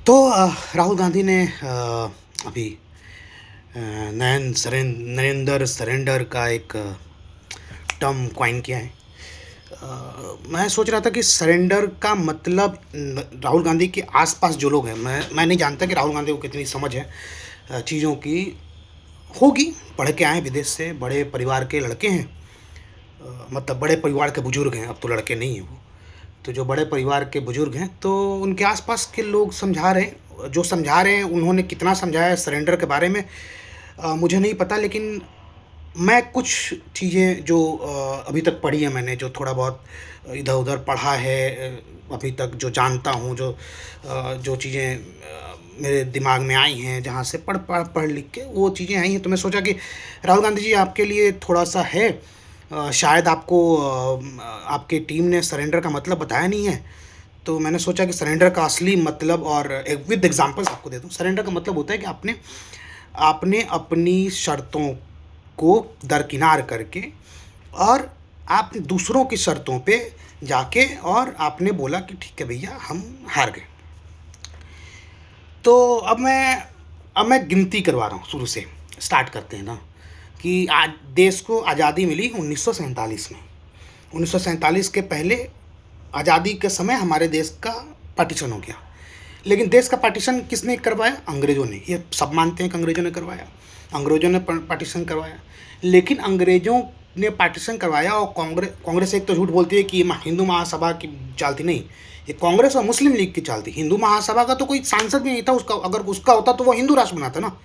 तो राहुल गांधी ने अभी नरेंद्र सरेंडर का एक टर्म कॉइन किया है। मैं सोच रहा था कि सरेंडर का मतलब राहुल गांधी के आसपास जो लोग हैं, मैं नहीं जानता कि राहुल गांधी को कितनी समझ है चीज़ों की। होगी, पढ़ के आए विदेश से, बड़े परिवार के लड़के हैं। मतलब बड़े परिवार के बुजुर्ग हैं, अब तो लड़के नहीं हैं वो। तो जो बड़े परिवार के बुजुर्ग हैं, तो उनके आसपास के लोग समझा रहे हैं, जो समझा रहे हैं उन्होंने कितना समझाया है सरेंडर के बारे में मुझे नहीं पता। लेकिन मैं कुछ चीज़ें जो अभी तक पढ़ी है मैंने, जो थोड़ा बहुत इधर-उधर पढ़ा है, अभी तक जो जानता हूँ, जो चीज़ें मेरे दिमाग में आई हैं, जहाँ से पढ़ लिख के वो चीज़ें आई हैं, तो मैं सोचा कि राहुल गांधी जी आपके लिए थोड़ा-सा है। शायद आपको आपकी टीम ने सरेंडर का मतलब बताया नहीं है, तो मैंने सोचा कि सरेंडर का असली मतलब और एक विद एग्ज़ाम्पल्स आपको दे दूँ। सरेंडर का मतलब होता है कि आपने आपने अपनी शर्तों को दरकिनार करके और आप दूसरों की शर्तों पे जाके और आपने बोला कि ठीक है भैया, हम हार गए। तो अब मैं गिनती करवा रहा हूँ, शुरू से स्टार्ट करते हैं ना। कि आज देश को आज़ादी मिली 1947 में। 1947 के पहले आज़ादी के समय हमारे देश का पार्टीशन हो गया। लेकिन देश का पार्टीशन किसने करवाया? अंग्रेज़ों ने। ये सब मानते हैं कि अंग्रेज़ों ने करवाया। अंग्रेज़ों ने पार्टीशन करवाया। लेकिन अंग्रेज़ों ने पार्टीशन करवाया और कांग्रेस एक तो झूठ बोलती है कि ये हिंदू महासभा की चाल थी। नहीं, ये कांग्रेस और मुस्लिम लीग की चाल थी। हिंदू महासभा का तो कोई सांसद भी नहीं था उसका। अगर उसका होता तो वो हिंदू राष्ट्र बनाता ना।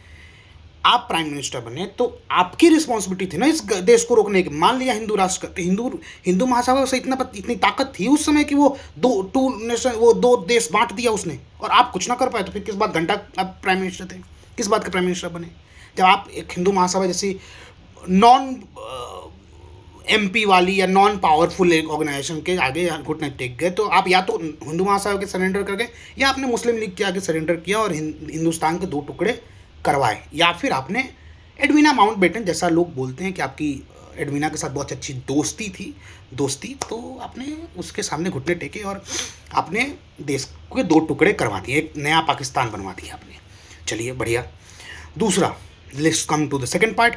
आप प्राइम मिनिस्टर बने तो आपकी रिस्पॉन्सिबिलिटी थी ना इस देश को रोकने की। मान लिया हिंदू राष्ट्र हिंदू महासभा से इतनी ताकत थी उस समय कि वो दो देश बांट दिया उसने, और आप कुछ ना कर पाए। तो फिर किस बात घंटा आप प्राइम मिनिस्टर थे? किस बात के प्राइम मिनिस्टर बने जब आप एक हिंदू महासभा जैसी नॉन एमपी वाली या नॉन पावरफुल एक ऑर्गेनाइजेशन के आगे घुटने टेक गए? तो आप या तो हिंदू महासभा के सरेंडर कर गए, या आपने मुस्लिम लीग के आगे सरेंडर किया और हिंदुस्तान के दो टुकड़े करवाए, या फिर आपने एडवीना माउंटबेटन, जैसा लोग बोलते हैं कि आपकी एडवीना के साथ बहुत अच्छी दोस्ती, तो आपने उसके सामने घुटने टेके और आपने देश के दो टुकड़े करवा दिए, एक नया पाकिस्तान बनवा दिया आपने। चलिए बढ़िया। दूसरा, let's come to the second part.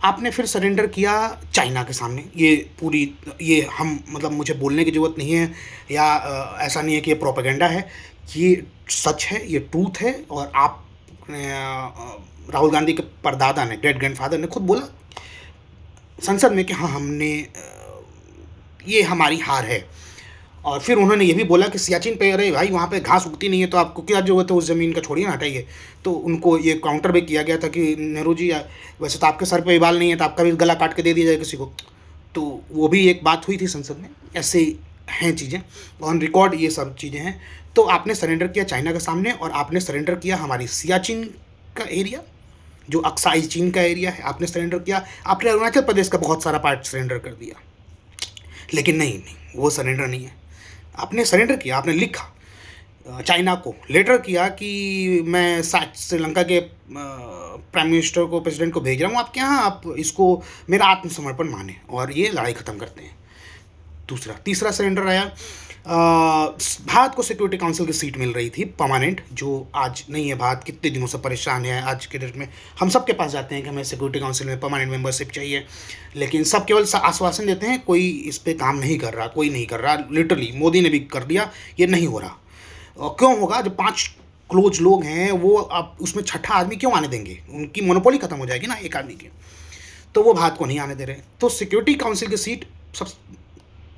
आपने फिर सरेंडर किया चाइना के सामने। ये हम मतलब मुझे बोलने की ज़रूरत नहीं है, या ऐसा नहीं है कि ये प्रोपेगेंडा है, ये सच है, ये ट्रूथ है। और आप राहुल गांधी के परदादा ने, ग्रेट ग्रैंडफादर ने खुद बोला संसद में कि हाँ, हमने ये हमारी हार है। और फिर उन्होंने ये भी बोला कि सियाचिन पे, अरे भाई वहाँ पे घास उगती नहीं है तो आपको क्या जरूरत है उस ज़मीन का, छोड़िए ना, हटाइए। तो उनको ये काउंटर भी किया गया था कि नेहरू जी, वैसे तो आपके सर पे बाल नहीं है तो आपका भी गला काट के दे दिया जाए किसी को। तो वो भी एक बात हुई थी संसद में। ऐसे हैं चीज़ें, ऑन रिकॉर्ड ये सब चीज़ें हैं। तो आपने सरेंडर किया चाइना के सामने, और आपने सरेंडर किया हमारी सियाचिन का एरिया, जो अक्साई चीन का एरिया है, आपने सरेंडर किया। आपने अरुणाचल प्रदेश का बहुत सारा पार्ट सरेंडर कर दिया। लेकिन नहीं, वो सरेंडर नहीं है। आपने सरेंडर किया, आपने लिखा चाइना को, लेटर किया कि मैं श्रीलंका के प्राइम मिनिस्टर को, प्रेसिडेंट को भेज रहा हूँ आपके यहाँ, आप इसको मेरा आत्मसमर्पण माने और ये लड़ाई ख़त्म करते हैं। तीसरा सरेंडर आया, भारत को सिक्योरिटी काउंसिल की सीट मिल रही थी परमानेंट, जो आज नहीं है। भारत कितने दिनों से परेशान है। आज के डेट में हम सब के पास जाते हैं कि हमें सिक्योरिटी काउंसिल में परमानेंट मेंबरशिप चाहिए, लेकिन सब केवल आश्वासन देते हैं, कोई इस पर काम नहीं कर रहा, कोई नहीं कर रहा। लिटरली मोदी ने भी कर दिया, ये नहीं हो रहा। और क्यों होगा? जब 5 क्लोज लोग हैं, वो आप उसमें छठा आदमी क्यों आने देंगे? उनकी मोनोपोली खत्म हो जाएगी ना एक आदमी की। तो वो भारत को नहीं आने दे रहे। तो सिक्योरिटी काउंसिल की सीट सब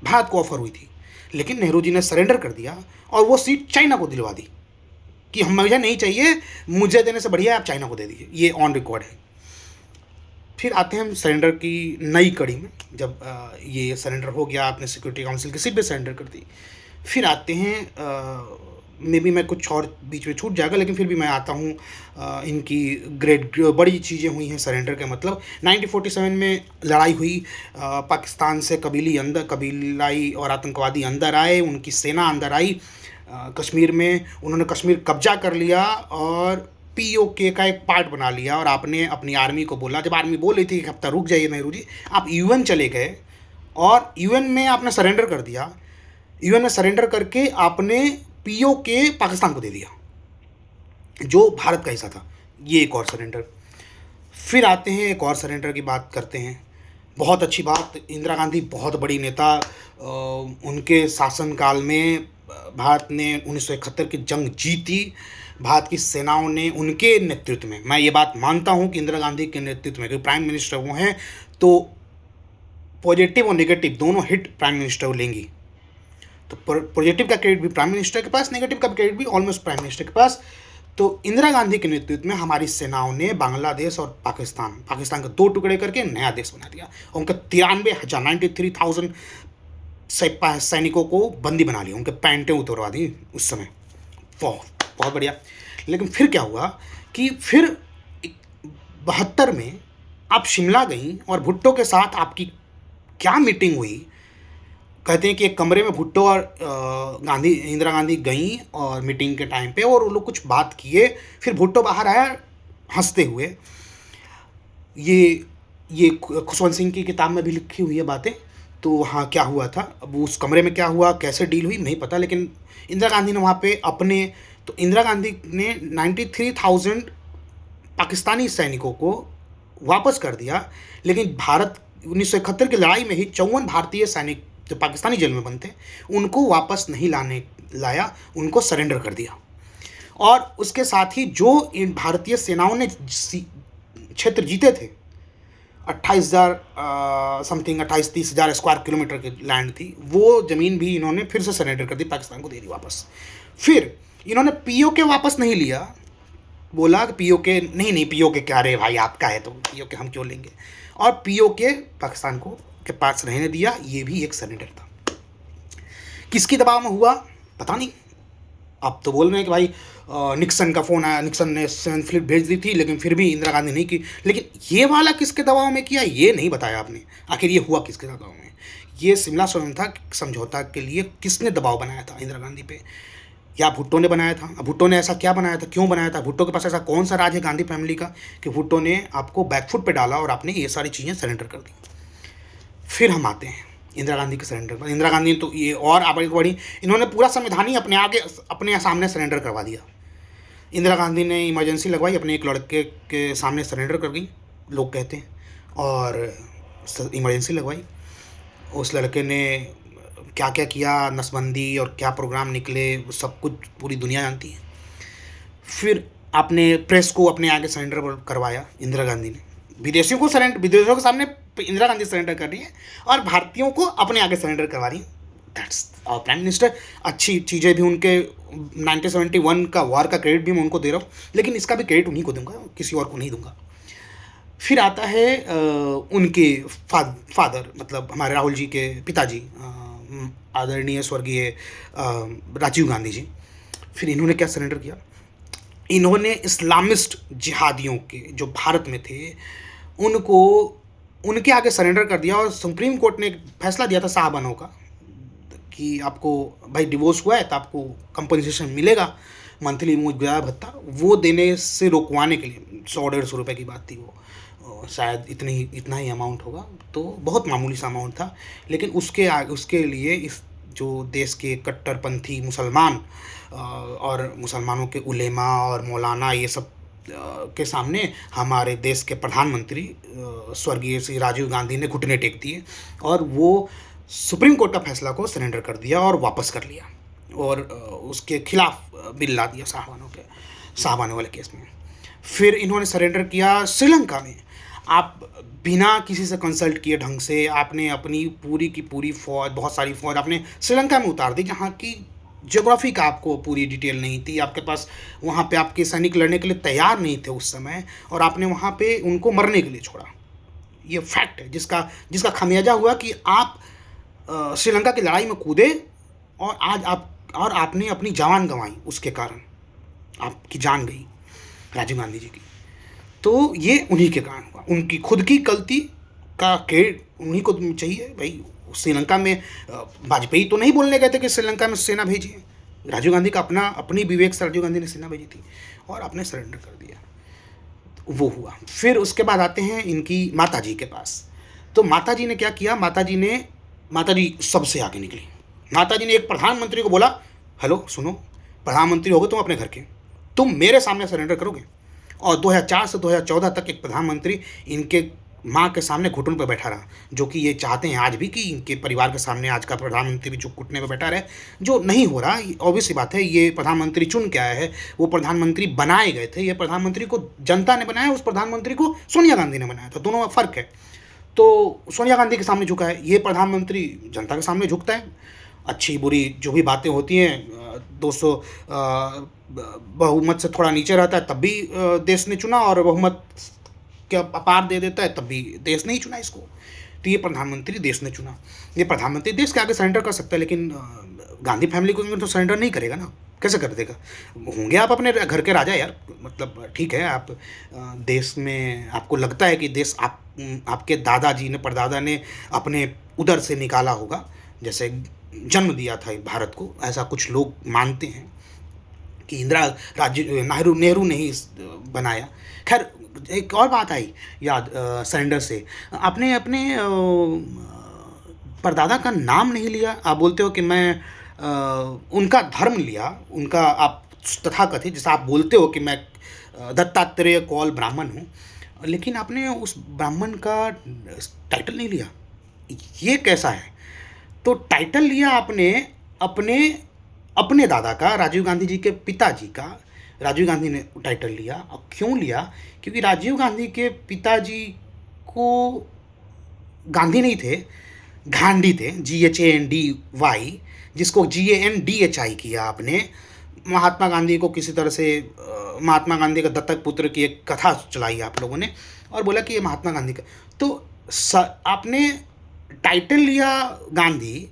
भारत को ऑफर हुई थी, लेकिन नेहरू जी ने सरेंडर कर दिया और वो सीट चाइना को दिलवा दी कि हम, मुझे नहीं चाहिए, मुझे देने से बढ़िया आप चाइना को दे दीजिए। ये ऑन रिकॉर्ड है। फिर आते हैं हम सरेंडर की नई कड़ी में। जब ये सरेंडर हो गया, आपने सिक्योरिटी काउंसिल की सीट पे सरेंडर कर दी, फिर आते हैं मे बी मैं कुछ और बीच में छूट जाएगा, लेकिन फिर भी मैं आता हूँ। इनकी बड़ी चीज़ें हुई हैं सरेंडर का मतलब। 1947 में लड़ाई हुई, पाकिस्तान से कबीलाई और आतंकवादी अंदर आए, उनकी सेना अंदर आई कश्मीर में। उन्होंने कश्मीर कब्जा कर लिया और पीओके का एक पार्ट बना लिया। और आपने अपनी आर्मी को बोला, जब आर्मी बोल रही थी कि हफ्ता रुक जाइए नेहरू जी, आप यूएन चले गए और यूएन में आपने सरेंडर कर दिया। यूएन में सरेंडर करके आपने पीओके पाकिस्तान को दे दिया। जो भारत का हिस्सा था। ये एक और सरेंडर। फिर आते हैं एक और सरेंडर की बात करते हैं। बहुत अच्छी बात, इंदिरा गांधी बहुत बड़ी नेता, उनके शासनकाल में भारत ने 1971 की जंग जीती। भारत की सेनाओं ने उनके नेतृत्व में, मैं ये बात मानता हूँ कि इंदिरा गांधी के नेतृत्व में, क्योंकि प्राइम मिनिस्टर वो हैं, तो पॉजिटिव और नेगेटिव दोनों हिट प्राइम मिनिस्टर वो लेंगी। तो पॉजिटिव का क्रेडिट भी प्राइम मिनिस्टर के पास, नेगेटिव का क्रेडिट भी ऑलमोस्ट प्राइम मिनिस्टर के पास। तो इंदिरा गांधी के नेतृत्व में हमारी सेनाओं ने बांग्लादेश और पाकिस्तान का 2 टुकड़े करके नया देश बना दिया, और उनका 93,000 सैनिकों को बंदी बना लिया, उनके पैंटें उतरवा दी उस समय। बहुत बहुत बढ़िया। लेकिन फिर क्या हुआ कि फिर 72 में आप शिमला गई और भुट्टो के साथ आपकी क्या मीटिंग हुई। कहते हैं कि एक कमरे में भुट्टो और इंदिरा गांधी गई और मीटिंग के टाइम पे, और वो लोग कुछ बात किए। फिर भुट्टो बाहर आया हंसते हुए। ये खुशवंत सिंह की किताब में भी लिखी हुई है बातें। तो वहाँ क्या हुआ था, अब उस कमरे में क्या हुआ, कैसे डील हुई नहीं पता, लेकिन इंदिरा गांधी ने वहाँ पे तो इंदिरा गांधी ने 93,000 पाकिस्तानी सैनिकों को वापस कर दिया। लेकिन भारत 1971 की लड़ाई में ही 54 भारतीय सैनिक जो पाकिस्तानी जेल में बंद थे, उनको वापस नहीं लाया, उनको सरेंडर कर दिया। और उसके साथ ही जो इन भारतीय सेनाओं ने क्षेत्र जीते थे, 28,000 समथिंग 28-30,000 स्क्वायर किलोमीटर की लैंड थी, वो ज़मीन भी इन्होंने फिर से सरेंडर कर दी, पाकिस्तान को दे दी वापस। फिर इन्होंने पीओके वापस नहीं लिया, बोला कि पीओके नहीं, पीओके क्या रे भाई, आपका है तो पीओके हम क्यों लेंगे, और पीओके पाकिस्तान को के पास रहने दिया। ये भी एक सरेंडर था। किसकी दबाव में हुआ पता नहीं। आप तो बोल रहे हैं कि भाई निक्सन का फ़ोन आया, निक्सन ने 7 फ्लीट भेज दी थी, लेकिन फिर भी इंदिरा गांधी नहीं की। लेकिन ये वाला किसके दबाव में किया, ये नहीं बताया आपने। आखिर ये हुआ किसके दबाव में। ये शिमला समझौता के लिए किसने दबाव बनाया था इंदिरा गांधी पे, या भुट्टो ने बनाया था। भुट्टो ने ऐसा क्या बनाया था, क्यों बनाया था, भुट्टो के पास ऐसा कौन सा राज है गांधी फैमिली का कि भुट्टो ने आपको बैकफुट पे डाला और आपने ये सारी चीज़ें सरेंडर कर दी। फिर हम आते हैं इंदिरा गांधी के सरेंडर पर। इंदिरा गांधी तो ये और आगे बढ़ी, इन्होंने पूरा संविधान ही अपने सामने सरेंडर करवा दिया। इंदिरा गांधी ने इमरजेंसी लगवाई, अपने एक लड़के के सामने सरेंडर कर गई, लोग कहते हैं, और इमरजेंसी लगवाई। उस लड़के ने क्या क्या किया, नसबंदी और क्या प्रोग्राम निकले, सब कुछ पूरी दुनिया जानती है। फिर आपने प्रेस को अपने आगे सरेंडर करवाया इंदिरा गांधी ने। विदेशियों के सामने इंदिरा गांधी सरेंडर कर रही है, और भारतीयों को अपने आगे सरेंडर करवा रही है। That's our prime minister. अच्छी चीज़ें भी उनके 1971 का वार का क्रेडिट भी मैं उनको दे रहा हूँ, लेकिन इसका भी क्रेडिट उन्हीं को दूंगा, किसी और को नहीं दूंगा। फिर आता है उनके फादर, मतलब हमारे राहुल जी के पिताजी, आदरणीय स्वर्गीय राजीव गांधी जी। फिर इन्होंने क्या सरेंडर किया, इन्होंने इस्लामिस्ट जिहादियों के जो भारत में थे उनको उनके आगे सरेंडर कर दिया। और सुप्रीम कोर्ट ने एक फैसला दिया था साहबानों का कि आपको भाई डिवोर्स हुआ है तो आपको कंपनसेशन मिलेगा, मंथली मुआवजा भत्ता, वो देने से रोकवाने के लिए 100-150 रुपये की बात थी। वो शायद इतना ही अमाउंट होगा, तो बहुत मामूली सा अमाउंट था। लेकिन उसके लिए इस जो देश के कट्टरपंथी मुसलमान और मुसलमानों के उलेमा और मौलाना ये सब के सामने हमारे देश के प्रधानमंत्री स्वर्गीय श्री राजीव गांधी ने घुटने टेक दिए, और वो सुप्रीम कोर्ट का फैसला को सरेंडर कर दिया और वापस कर लिया, और उसके खिलाफ बिल ला दिया साहबानों वाले केस में। फिर इन्होंने सरेंडर किया श्रीलंका में। आप बिना किसी से कंसल्ट किए ढंग से आपने अपनी पूरी की पूरी फौज, बहुत सारी फौज आपने श्रीलंका में उतार दी, जहाँ की ज्योग्राफी का आपको पूरी डिटेल नहीं थी, आपके पास वहाँ पे आपके सैनिक लड़ने के लिए तैयार नहीं थे उस समय, और आपने वहाँ पे उनको मरने के लिए छोड़ा। ये फैक्ट है जिसका खामियाजा हुआ कि आप श्रीलंका की लड़ाई में कूदे, और आज आपने अपनी जान गंवाई, उसके कारण आपकी जान गई राजीव गांधी जी की। तो ये उन्हीं के कारण हुआ, उनकी खुद की गलती का क्रेडिट उन्हीं को चाहिए भाई। श्रीलंका में वाजपेयी तो नहीं बोलने गए थे कि श्रीलंका में सेना भेजिए, राजीव गांधी का अपनी विवेक से राजीव गांधी ने सेना भेजी थी, और आपने सरेंडर कर दिया, वो हुआ। फिर उसके बाद आते हैं इनकी माता जी के पास। तो माता जी ने क्या किया, माता जी सबसे आगे निकली। माता जी ने एक प्रधानमंत्री को बोला, हेलो सुनो, प्रधानमंत्री हो गए तुम अपने घर के, तुम मेरे सामने सरेंडर करोगे? और 2004 से 2014 तक एक प्रधानमंत्री इनके माँ के सामने घुटन पर बैठा रहा, जो कि ये चाहते हैं आज भी कि इनके परिवार के सामने आज का प्रधानमंत्री भी जो घुटने पर बैठा रहे, जो नहीं हो रहा। ऑब्वियस सी बात है, ये प्रधानमंत्री चुन के आया है, वो प्रधानमंत्री बनाए गए थे। ये प्रधानमंत्री को जनता ने बनाया, उस प्रधानमंत्री को सोनिया गांधी ने बनाया था, दोनों में फ़र्क है। तो सोनिया गांधी के सामने झुका है, ये प्रधानमंत्री जनता के सामने झुकता है। अच्छी बुरी जो भी बातें होती हैं, 200 बहुमत से थोड़ा नीचे रहता है तब भी देश ने चुना, और बहुमत के अपार दे देता है तब भी देश ने ही चुना इसको। तो ये प्रधानमंत्री देश ने चुना। ये प्रधानमंत्री देश के आगे सरेंडर कर सकता है, लेकिन गांधी फैमिली को तो सरेंडर नहीं करेगा ना, कैसे कर देगा? होंगे आप अपने घर के राजा यार, मतलब ठीक है, आप देश में आपको लगता है कि देश आपके दादाजी ने, परदादा ने अपने उदर से निकाला होगा, जैसे जन्म दिया था भारत को, ऐसा कुछ लोग मानते हैं कि इंदिरा नेहरू ने ही बनाया। खैर, एक और बात आई याद सरेंडर से, आपने अपने परदादा का नाम नहीं लिया। आप बोलते हो कि मैं उनका धर्म लिया, उनका आप तथाकथित, जैसा आप बोलते हो कि मैं दत्तात्रेय कौल ब्राह्मण हूँ, लेकिन आपने उस ब्राह्मण का टाइटल नहीं लिया। ये कैसा है? तो टाइटल लिया आपने अपने अपने दादा का, राजीव गांधी जी के पिताजी का। राजीव गांधी ने टाइटल लिया, और क्यों लिया? क्योंकि राजीव गांधी के पिताजी को गांधी नहीं थे, गांधी थे, GHANDY, जिसको GANDHI किया आपने। महात्मा गांधी को किसी तरह से महात्मा गांधी का दत्तक पुत्र की एक कथा चलाई आप लोगों ने, और बोला कि ये महात्मा गांधी का। तो आपने टाइटल लिया गांधी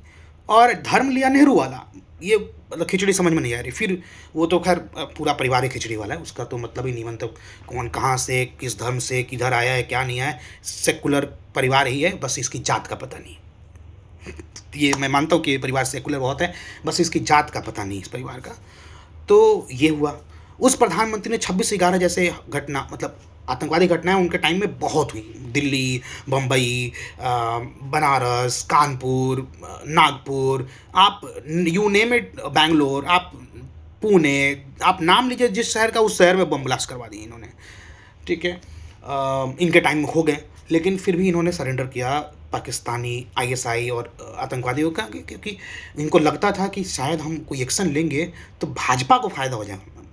और धर्म लिया नेहरू वाला। ये मतलब खिचड़ी समझ में नहीं आ रही। फिर वो तो खैर पूरा परिवार ही खिचड़ी वाला है, उसका तो मतलब ही नहीं बनता। कौन कहाँ से, किस धर्म से, किधर आया है, क्या नहीं आया है, सेकुलर परिवार ही है, बस इसकी जात का पता नहीं। ये मैं मानता हूँ कि परिवार सेकुलर बहुत है, बस इसकी जात का पता नहीं इस परिवार का। तो ये हुआ। उस प्रधानमंत्री ने 26/11 जैसे घटना, मतलब आतंकवादी घटनाएं उनके टाइम में बहुत हुई। दिल्ली, बम्बई, बनारस, कानपुर, नागपुर, आप यू नेम इट, बैंगलोर, आप पुणे, आप नाम लीजिए जिस शहर का, उस शहर में बम ब्लास्ट करवा दिए इन्होंने। ठीक है, इनके टाइम में हो गए, लेकिन फिर भी इन्होंने सरेंडर किया पाकिस्तानी ISI और आतंकवादियों का, क्योंकि इनको लगता था कि शायद हम कोई एक्शन लेंगे तो भाजपा को फ़ायदा हो जाएगा।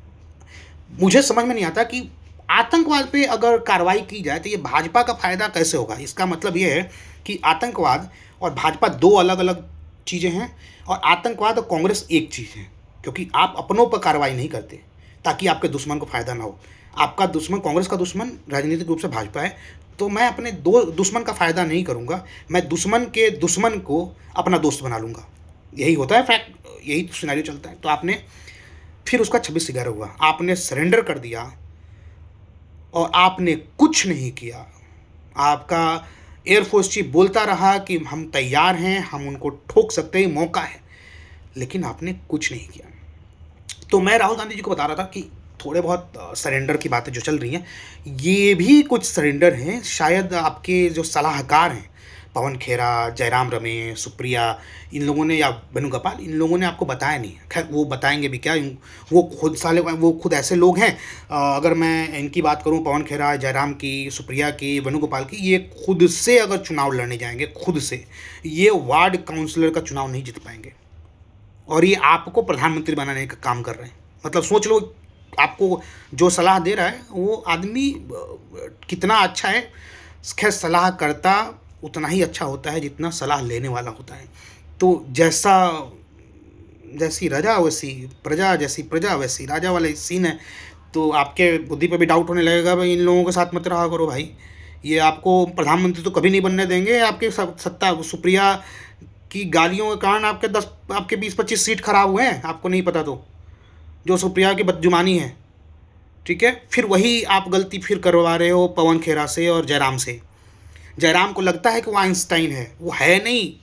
मुझे समझ में नहीं आता कि आतंकवाद पे अगर कार्रवाई की जाए तो ये भाजपा का फ़ायदा कैसे होगा। इसका मतलब ये है कि आतंकवाद और भाजपा दो अलग अलग चीज़ें हैं, और आतंकवाद और कांग्रेस एक चीज़ है, क्योंकि आप अपनों पर कार्रवाई नहीं करते ताकि आपके दुश्मन को फ़ायदा ना हो। आपका दुश्मन, कांग्रेस का दुश्मन राजनीतिक रूप से भाजपा है, तो मैं अपने दो दुश्मन का फ़ायदा नहीं करूँगा, मैं दुश्मन के दुश्मन को अपना दोस्त बना लूँगा। यही होता है फैक्ट, यही तो सिनेरियो चलता है। तो आपने फिर उसका 26/11 हुआ, आपने सरेंडर कर दिया और आपने कुछ नहीं किया। आपका एयरफोर्स चीफ बोलता रहा कि हम तैयार हैं, हम उनको ठोक सकते हैं, मौका है, लेकिन आपने कुछ नहीं किया। तो मैं राहुल गांधी जी को बता रहा था कि थोड़े बहुत सरेंडर की बातें जो चल रही हैं, ये भी कुछ सरेंडर हैं। शायद आपके जो सलाहकार हैं, पवन खेरा, जयराम रमेश, सुप्रिया, इन लोगों ने, या वेणुगोपाल, इन लोगों ने आपको बताया नहीं। खैर वो बताएंगे भी क्या, वो खुद ऐसे लोग हैं। अगर मैं इनकी बात करूं, पवन खेरा, जयराम की, सुप्रिया की, वेणुगोपाल की, ये खुद से अगर चुनाव लड़ने जाएंगे, खुद से, ये वार्ड काउंसलर का चुनाव नहीं जीत पाएंगे, और ये आपको प्रधानमंत्री बनाने का काम कर रहे हैं। मतलब सोच लो, आपको जो सलाह दे रहा है वो आदमी कितना अच्छा है। खैर सलाह करता उतना ही अच्छा होता है जितना सलाह लेने वाला होता है। तो जैसी राजा वैसी प्रजा, जैसी प्रजा वैसी राजा वाला सीन है। तो आपके बुद्धि पे भी डाउट होने लगेगा, भाई इन लोगों के साथ मत रहा करो भाई, ये आपको प्रधानमंत्री तो कभी नहीं बनने देंगे। आपके सत्ता, सुप्रिया की गालियों के कारण आपके 20-25 सीट खराब हुए हैं, आपको नहीं पता तो, जो सुप्रिया की बदजुबानी है। ठीक है, फिर वही आप गलती फिर करवा रहे हो पवन खेरा से और जयराम से। जयराम को लगता है कि वो आइंस्टाइन है, वो है नहीं।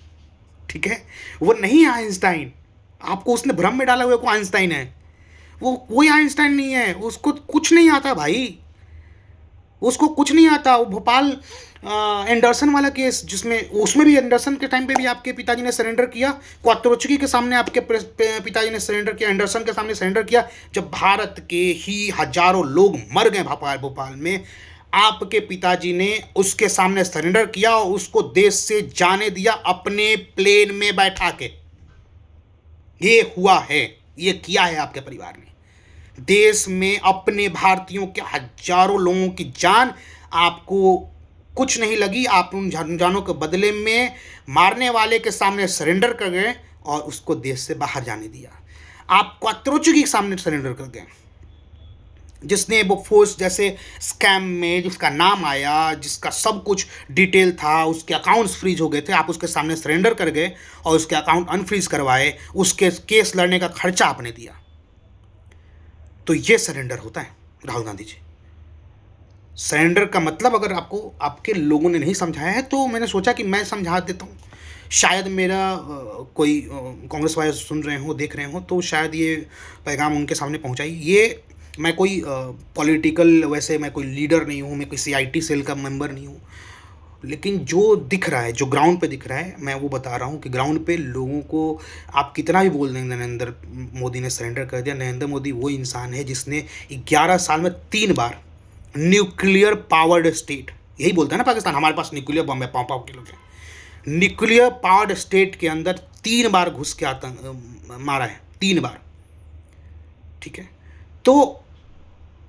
ठीक है, वो नहीं है आइंस्टाइन, आपको उसने भ्रम में डाला हुआ को आइंस्टाइन है, वो कोई आइंस्टाइन नहीं है, उसको कुछ नहीं आता भाई। उसको कुछ नहीं आता। वो भोपाल एंडरसन वाला केस, जिसमें उसमें भी एंडरसन के टाइम पे भी आपके पिताजी ने सरेंडर किया, क्वात्रोचुकी के सामने आपके पिताजी ने सरेंडर किया, एंडरसन के सामने सरेंडर किया। जब भारत के ही हजारों लोग मर गए भोपाल में, आपके पिताजी ने उसके सामने सरेंडर किया और उसको देश से जाने दिया अपने प्लेन में बैठा के। ये हुआ है, ये किया है आपके परिवार ने। देश में अपने भारतीयों के हजारों लोगों की जान आपको कुछ नहीं लगी। आप उन जानों के बदले में मारने वाले के सामने सरेंडर कर गए और उसको देश से बाहर जाने दिया। आप क्वात्रोचुकी के सामने सरेंडर कर गए, जिसने वो फोर्स जैसे स्कैम में जिसका नाम आया, जिसका सब कुछ डिटेल था, उसके अकाउंट्स फ्रीज हो गए थे, आप उसके सामने सरेंडर कर गए और उसके अकाउंट अनफ्रीज करवाए, उसके केस लड़ने का खर्चा आपने दिया। तो ये सरेंडर होता है राहुल गांधी जी। सरेंडर का मतलब अगर आपको आपके लोगों ने नहीं समझाया है तो मैंने सोचा कि मैं समझा देता हूँ। शायद मेरा कोई कांग्रेस वाले सुन रहे हो, देख रहे हो, तो शायद ये पैगाम उनके सामने पहुँचाई। ये मैं कोई पॉलिटिकल, वैसे मैं कोई लीडर नहीं हूँ, मैं किसी IT सेल का मेंबर नहीं हूँ, लेकिन जो दिख रहा है, जो ग्राउंड पे दिख रहा है, मैं वो बता रहा हूँ कि ग्राउंड पे लोगों को आप कितना भी बोल देंगे नरेंद्र मोदी ने सरेंडर कर दिया। नरेंद्र मोदी वो इंसान है जिसने 11 साल में 3 बार न्यूक्लियर पावर्ड स्टेट, यही बोलता है ना पाकिस्तान, हमारे पास न्यूक्लियर बम है, पाँव किलो के, न्यूक्लियर पावर्ड स्टेट के अंदर 3 बार घुस के मारा है, 3 बार। ठीक है, तो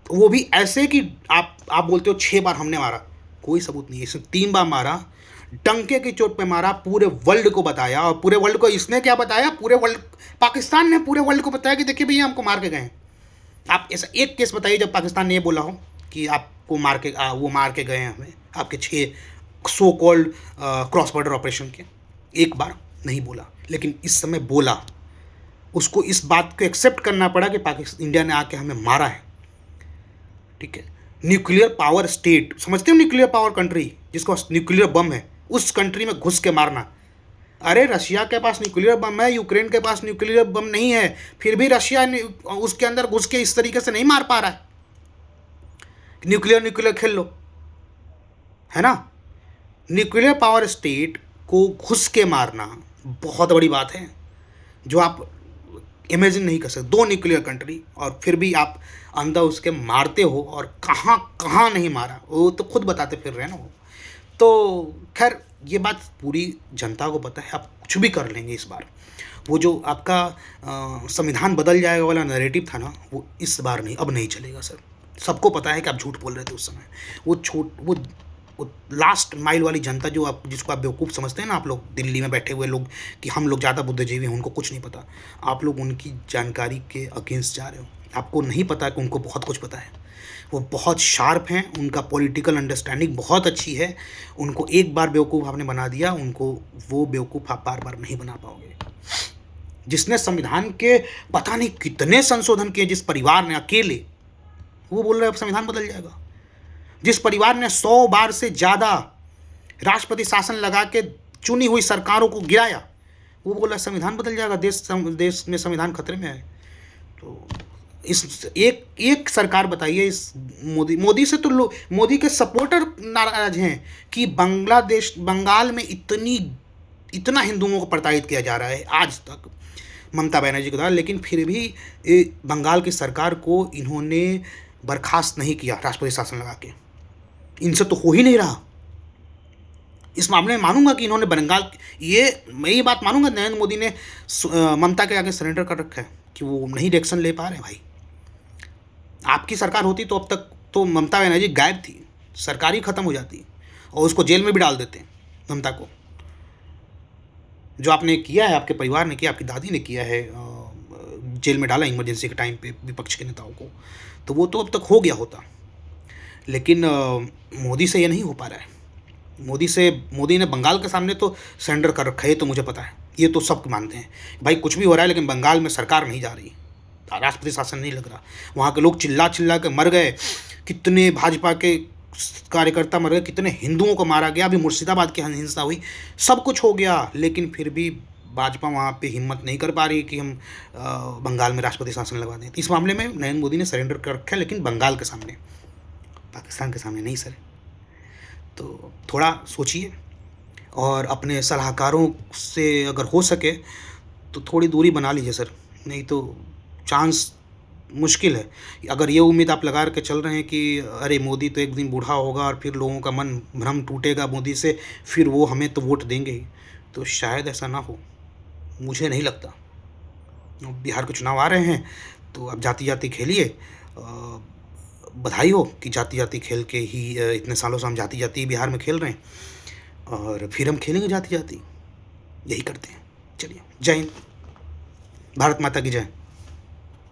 वो भी ऐसे कि आप बोलते हो 6 बार हमने मारा, कोई सबूत नहीं है। इसने 3 बार मारा, डंके की चोट पे मारा, पूरे वर्ल्ड को बताया। और पूरे वर्ल्ड को इसने क्या बताया? पूरे वर्ल्ड, पाकिस्तान ने पूरे वर्ल्ड को बताया कि देखिए भैया हमको मार के गए हैं। आप ऐसा एक केस बताइए जब पाकिस्तान ने ये बोला हो कि आपको मार के वो मार के गए हैं हमें, आपके 6 so called cross border operation के। एक बार नहीं बोला, लेकिन इस समय बोला। उसको इस बात को एक्सेप्ट करना पड़ा कि पाकिस्तान, इंडिया ने आके हमें मारा है। ठीक है, न्यूक्लियर पावर स्टेट, समझते हो? न्यूक्लियर पावर कंट्री जिसको न्यूक्लियर बम है, उस कंट्री में घुस के मारना। अरे रशिया के पास न्यूक्लियर बम है, यूक्रेन के पास न्यूक्लियर बम नहीं है, फिर भी रशिया उसके अंदर घुस के इस तरीके से नहीं मार पा रहा है। न्यूक्लियर खेल लो, है ना? न्यूक्लियर पावर स्टेट को घुस के मारना बहुत बड़ी बात है, जो आप इमेजिन नहीं कर सकते। 2 न्यूक्लियर कंट्री और फिर भी आप अंदर उसके मारते हो, और कहाँ कहाँ नहीं मारा वो तो खुद बताते फिर रहे ना वो। तो खैर ये बात पूरी जनता को पता है, आप कुछ भी कर लेंगे इस बार। वो जो आपका संविधान बदल जाएगा वाला नैरेटिव था ना, वो इस बार नहीं, अब नहीं चलेगा सर। सबको पता है कि आप झूठ बोल रहे थे उस समय। वो लास्ट माइल वाली जनता जो आप, जिसको आप बेवकूफ़ समझते हैं ना, आप लोग दिल्ली में बैठे हुए लोग कि हम लोग ज़्यादा बुद्धिजीवी हैं, उनको कुछ नहीं पता। आप लोग उनकी जानकारी के अगेंस्ट जा रहे हो। आपको नहीं पता कि उनको बहुत कुछ पता है। वो बहुत शार्प हैं, उनका पॉलिटिकल अंडरस्टैंडिंग बहुत अच्छी है। उनको एक बार बेवकूफ़ आपने बना दिया, उनको वो बेवकूफ़ आप बार बार नहीं बना पाओगे। जिसने संविधान के पता नहीं कितने संशोधन किए, जिस परिवार ने अकेले, वो बोल रहे अब संविधान बदल जाएगा। जिस परिवार ने 100 बार से ज़्यादा राष्ट्रपति शासन लगा के चुनी हुई सरकारों को गिराया, वो बोला संविधान बदल जाएगा, देश में संविधान खतरे में है। तो इस एक सरकार बताइए, इस मोदी से तो मोदी के सपोर्टर नाराज हैं कि बंगाल में इतना हिंदुओं को प्रताड़ित किया जा रहा है आज तक ममता बनर्जी के द्वारा, लेकिन फिर भी बंगाल की सरकार को इन्होंने बर्खास्त नहीं किया राष्ट्रपति शासन लगा के। इनसे तो हो ही नहीं रहा। इस मामले में मानूंगा कि इन्होंने बंगाल, मैं ये बात मानूंगा नरेंद्र मोदी ने ममता के आगे सरेंडर कर रखा है कि वो नहीं एक्शन ले पा रहे। भाई आपकी सरकार होती तो अब तक तो ममता बनर्जी गायब थी, सरकार ही खत्म हो जाती और उसको जेल में भी डाल देते ममता को। जो आपने किया है, आपके परिवार ने किया, आपकी दादी ने किया है, जेल में डाला इमरजेंसी के टाइम पे विपक्ष के नेताओं को, तो वो तो अब तक हो गया होता। लेकिन मोदी से ये नहीं हो पा रहा है। मोदी ने बंगाल के सामने तो सरेंडर कर रखा है, तो मुझे पता है, ये तो सब मानते हैं भाई कुछ भी हो रहा है, लेकिन बंगाल में सरकार नहीं जा रही, राष्ट्रपति शासन नहीं लग रहा। वहाँ के लोग चिल्ला के मर गए, कितने भाजपा के कार्यकर्ता मर गए, कितने हिंदुओं को मारा गया, अभी मुर्शिदाबाद की हिंसा हुई, सब कुछ हो गया, लेकिन फिर भी भाजपा वहाँ पे हिम्मत नहीं कर पा रही कि हम बंगाल में राष्ट्रपति शासन लगा दें। इस मामले में नरेंद्र मोदी ने सरेंडर कर रखा है, लेकिन बंगाल के सामने पाकिस्तान के सामने नहीं सरे। तो थोड़ा सोचिए और अपने सलाहकारों से अगर हो सके तो थोड़ी दूरी बना लीजिए सर, नहीं तो चांस मुश्किल है। अगर ये उम्मीद आप लगा के चल रहे हैं कि अरे मोदी तो एक दिन बूढ़ा होगा और फिर लोगों का मन भ्रम टूटेगा मोदी से, फिर वो हमें तो वोट देंगे ही, तो शायद ऐसा ना हो, मुझे नहीं लगता। बिहार के चुनाव आ रहे हैं तो अब जाति-जाति खेलिए। बधाई हो कि जाति-जाति खेल के ही इतने सालों से हम जाति-जाति बिहार में खेल रहे हैं और फिर हम खेलेंगे जाति-जाति। यही करते हैं। चलिए, जय हिंद, भारत माता की जय।